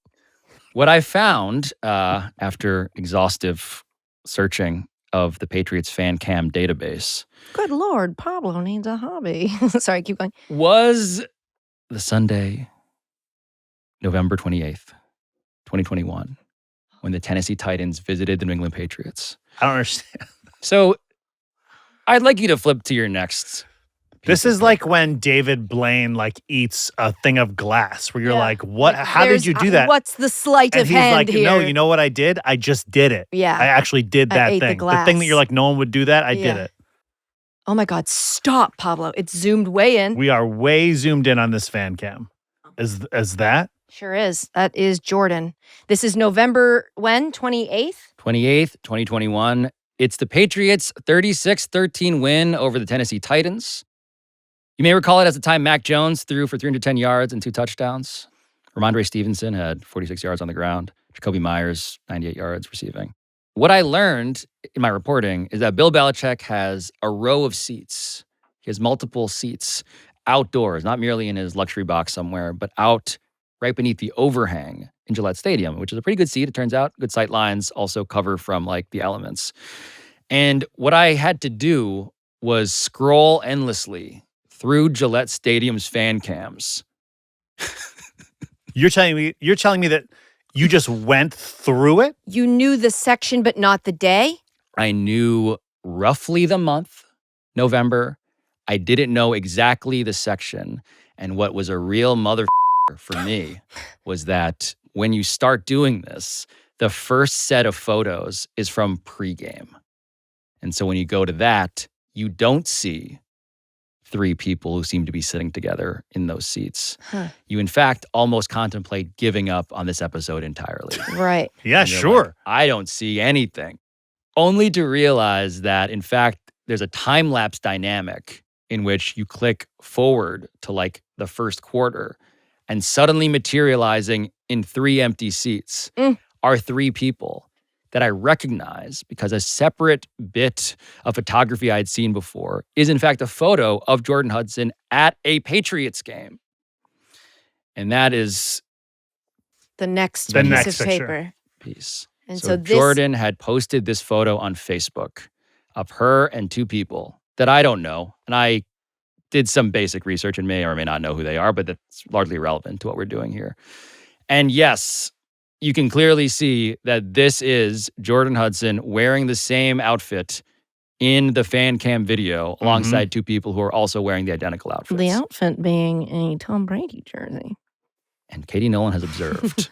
Speaker 1: What I found after exhaustive searching of the Patriots fan cam database
Speaker 2: Good Lord, Pablo needs a hobby. Sorry, keep going.
Speaker 1: was the Sunday, November 28th, 2021, when the Tennessee Titans visited the New England Patriots.
Speaker 3: I don't understand.
Speaker 1: So I'd like you to flip to your next.
Speaker 3: This is like when David Blaine like eats a thing of glass where you're like, what? How did you do that?
Speaker 2: What's the sleight
Speaker 3: And
Speaker 2: of
Speaker 3: he's
Speaker 2: hand
Speaker 3: like,
Speaker 2: here?
Speaker 3: no, you know what I did? I just did it.
Speaker 2: Yeah.
Speaker 3: I actually did
Speaker 2: I
Speaker 3: that
Speaker 2: ate the
Speaker 3: thing.
Speaker 2: glass.
Speaker 3: thing that you're like, no one would do that. I did
Speaker 2: Yeah.
Speaker 3: it.
Speaker 2: Oh my God, stop, Pablo. It's zoomed way in.
Speaker 3: We are way zoomed in on this fan cam. Is that?
Speaker 2: Sure is. That is Jordan. This is November when? 28th?
Speaker 1: 28th, 2021. It's the Patriots' 36-13 win over the Tennessee Titans. You may recall it as the time Mac Jones threw for 310 yards and 2 touchdowns. Ramondre Stevenson had 46 yards on the ground. Jacoby Myers, 98 yards receiving. What I learned in my reporting is that Bill Belichick has a row of seats. He has multiple seats outdoors, not merely in his luxury box somewhere, but out right beneath the overhang in Gillette Stadium, which is a pretty good seat, it turns out. Good sight lines, also cover from like the elements. And what I had to do was scroll endlessly through Gillette Stadium's fan cams.
Speaker 3: You're telling me that you just went through it?
Speaker 2: You knew the section, but not the day?
Speaker 1: I knew roughly the month, November. I didn't know exactly the section. And what was a real mother for me was that when you start doing this, the first set of photos is from pregame. And so when you go to that, you don't see 3 people who seem to be sitting together in those seats.
Speaker 2: Huh.
Speaker 1: You, in fact, almost contemplate giving up on this episode entirely.
Speaker 2: Right.
Speaker 3: Yeah,
Speaker 1: And you're
Speaker 3: sure.
Speaker 1: like, I don't see anything. Only to realize that, in fact, there's a time-lapse dynamic in which you click forward to like the first quarter and suddenly materializing in 3 empty seats are 3 people that I recognize because a separate bit of photography I had seen before is in fact a photo of Jordon Hudson at a Patriots game. And that is
Speaker 2: The next
Speaker 3: The
Speaker 2: piece
Speaker 3: next
Speaker 2: of
Speaker 3: picture.
Speaker 2: paper.
Speaker 1: piece.
Speaker 2: And
Speaker 1: So
Speaker 2: so this,
Speaker 1: Jordan had posted this photo on Facebook of her and 2 people that I don't know. And I did some basic research and may or may not know who they are, but that's largely irrelevant to what we're doing here. And yes, you can clearly see that this is Jordon Hudson wearing the same outfit in the fan cam video alongside 2 people who are also wearing the identical outfits.
Speaker 2: the outfit being a Tom Brady jersey.
Speaker 1: And Katie Nolan has observed.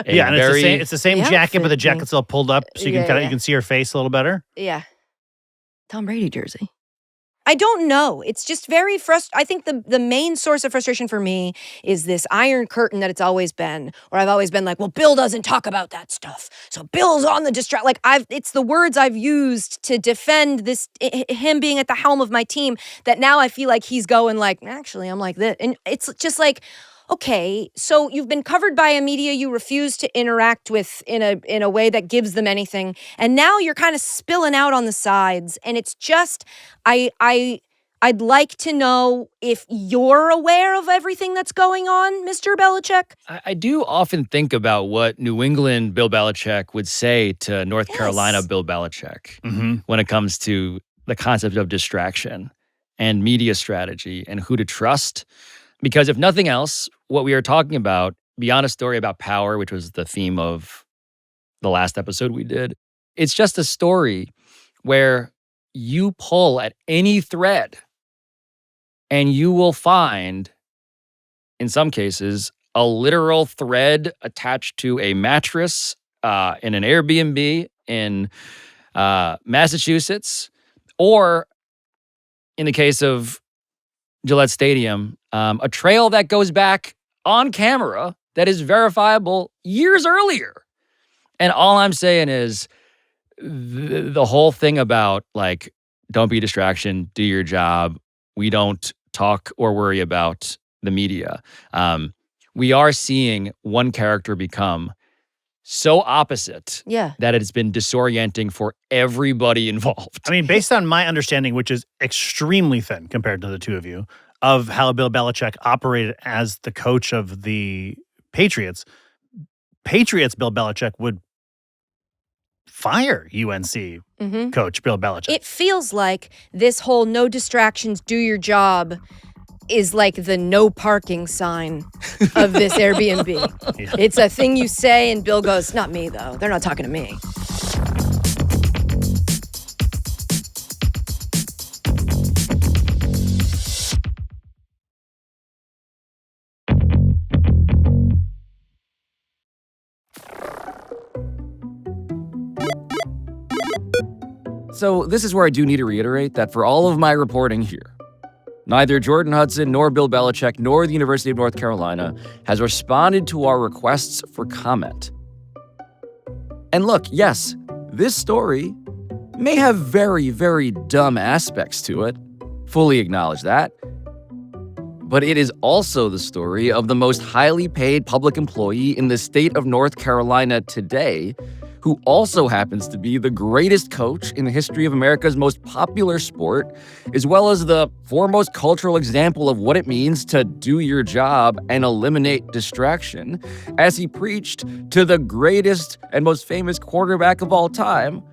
Speaker 3: Yeah, and it's the same
Speaker 2: The
Speaker 3: jacket, but the
Speaker 2: outfit
Speaker 3: jacket's all pulled up so you can
Speaker 2: Yeah,
Speaker 3: you can see her face a little better.
Speaker 2: Yeah. Tom Brady jersey. I don't know. It's just very frustrating. I think the main source of frustration for me is this iron curtain that it's always been, where I've always been like, well, Bill doesn't talk about that stuff. So Bill's on the distract. Like it's the words I've used to defend this, him being at the helm of my team, that now I feel like he's going like, actually, I'm like this. And it's just like, okay, so you've been covered by a media you refuse to interact with in a way that gives them anything, and now you're kind of spilling out on the sides, and it's just I'd like to know if you're aware of everything that's going on, Mr. Belichick.
Speaker 1: I do often think about what New England Bill Belichick would say to North Carolina Bill Belichick when it comes to the concept of distraction and media strategy and who to trust. Because if nothing else, what we are talking about, beyond a story about power, which was the theme of the last episode we did, it's just a story where you pull at any thread and you will find, in some cases, a literal thread attached to a mattress in an Airbnb in Massachusetts, or in the case of Gillette Stadium, a trail that goes back on camera that is verifiable years earlier. And all I'm saying is the whole thing about like, don't be a distraction, do your job. We don't talk or worry about the media. We are seeing one character become so opposite that it's been disorienting for everybody involved.
Speaker 3: I mean, based on my understanding, which is extremely thin compared to the two of you, of how Bill Belichick operated as the coach of the Patriots, Bill Belichick would fire UNC coach Bill Belichick.
Speaker 2: It feels like this whole no distractions, do your job is like the no parking sign of this Airbnb.
Speaker 3: Yeah.
Speaker 2: It's a thing you say, and Bill goes, not me, though. They're not talking to me.
Speaker 1: So this is where I do need to reiterate that for all of my reporting here, neither Jordon Hudson nor Bill Belichick nor the University of North Carolina has responded to our requests for comment. And look, yes, this story may have very, very dumb aspects to it. Fully acknowledge that. But it is also the story of the most highly paid public employee in the state of North Carolina today, who also happens to be the greatest coach in the history of America's most popular sport, as well as the foremost cultural example of what it means to do your job and eliminate distraction, as he preached to the greatest and most famous quarterback of all time,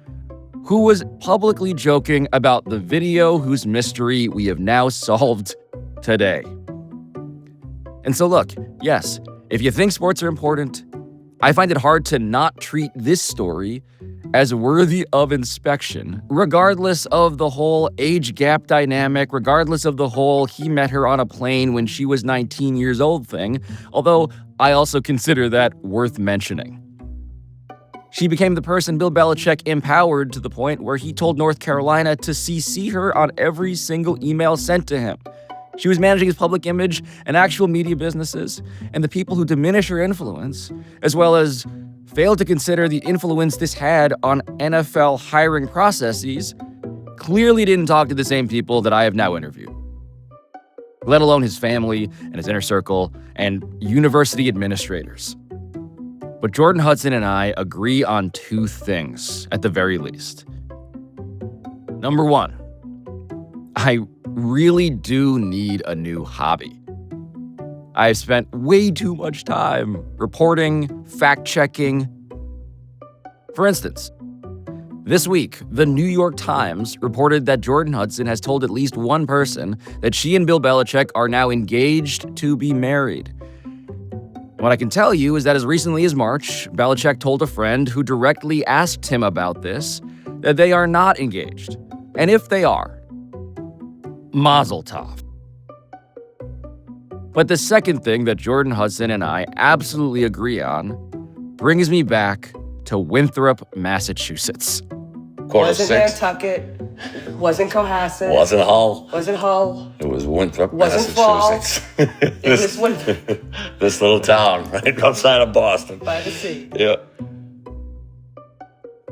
Speaker 1: who was publicly joking about the video whose mystery we have now solved today. And so look, yes, if you think sports are important, I find it hard to not treat this story as worthy of inspection, regardless of the whole age gap dynamic, regardless of the whole he met her on a plane when she was 19 years old thing, although I also consider that worth mentioning. She became the person Bill Belichick empowered to the point where he told North Carolina to CC her on every single email sent to him. She was managing his public image and actual media businesses, and the people who diminish her influence, as well as fail to consider the influence this had on NFL hiring processes, clearly didn't talk to the same people that I have now interviewed, let alone his family and his inner circle and university administrators. But Jordon Hudson and I agree on two things, at the very least. Number one, I really do need a new hobby. I've spent way too much time reporting, fact-checking. For instance, this week, the New York Times reported that Jordon Hudson has told at least one person that she and Bill Belichick are now engaged to be married. What I can tell you is that as recently as March, Belichick told a friend who directly asked him about this that they are not engaged. And if they are, Mazel tov. But the second thing that Jordon Hudson and I absolutely agree on brings me back to Winthrop, Massachusetts.
Speaker 17: Wasn't Nantucket, wasn't Cohasset,
Speaker 18: Wasn't Hull.
Speaker 17: wasn't Hull,
Speaker 18: It was Winthrop,
Speaker 17: wasn't
Speaker 18: Massachusetts.
Speaker 17: It was Winthrop
Speaker 18: This little town right outside of Boston.
Speaker 17: by the sea.
Speaker 18: Yeah.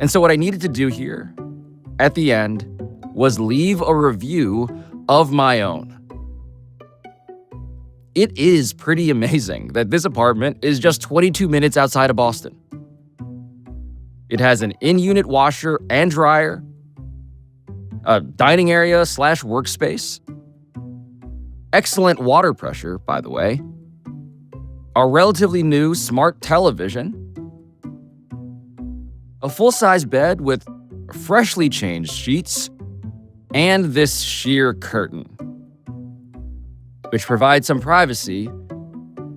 Speaker 1: And so what I needed to do here, at the end, was leave a review of my own. It is pretty amazing that this apartment is just 22 minutes outside of Boston. It has an in-unit washer and dryer, a dining area / workspace, excellent water pressure, by the way, a relatively new smart television, a full-size bed with freshly changed sheets, and this sheer curtain, which provides some privacy,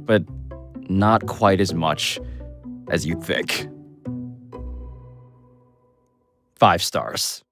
Speaker 1: but not quite as much as you'd think. 5 stars.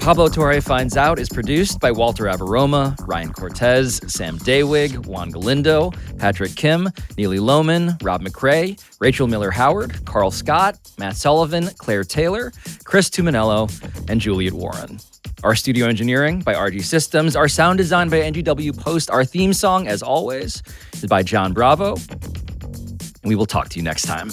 Speaker 1: Pablo Torre Finds Out is produced by Walter Avaroma, Ryan Cortez, Sam Daywig, Juan Galindo, Patrick Kim, Neely Lohman, Rob McRae, Rachel Miller-Howard, Carl Scott, Matt Sullivan, Claire Taylor, Chris Tuminello, and Juliet Warren. Our studio engineering by RG Systems. Our sound design by NGW Post. Our theme song, as always, is by John Bravo. And we will talk to you next time.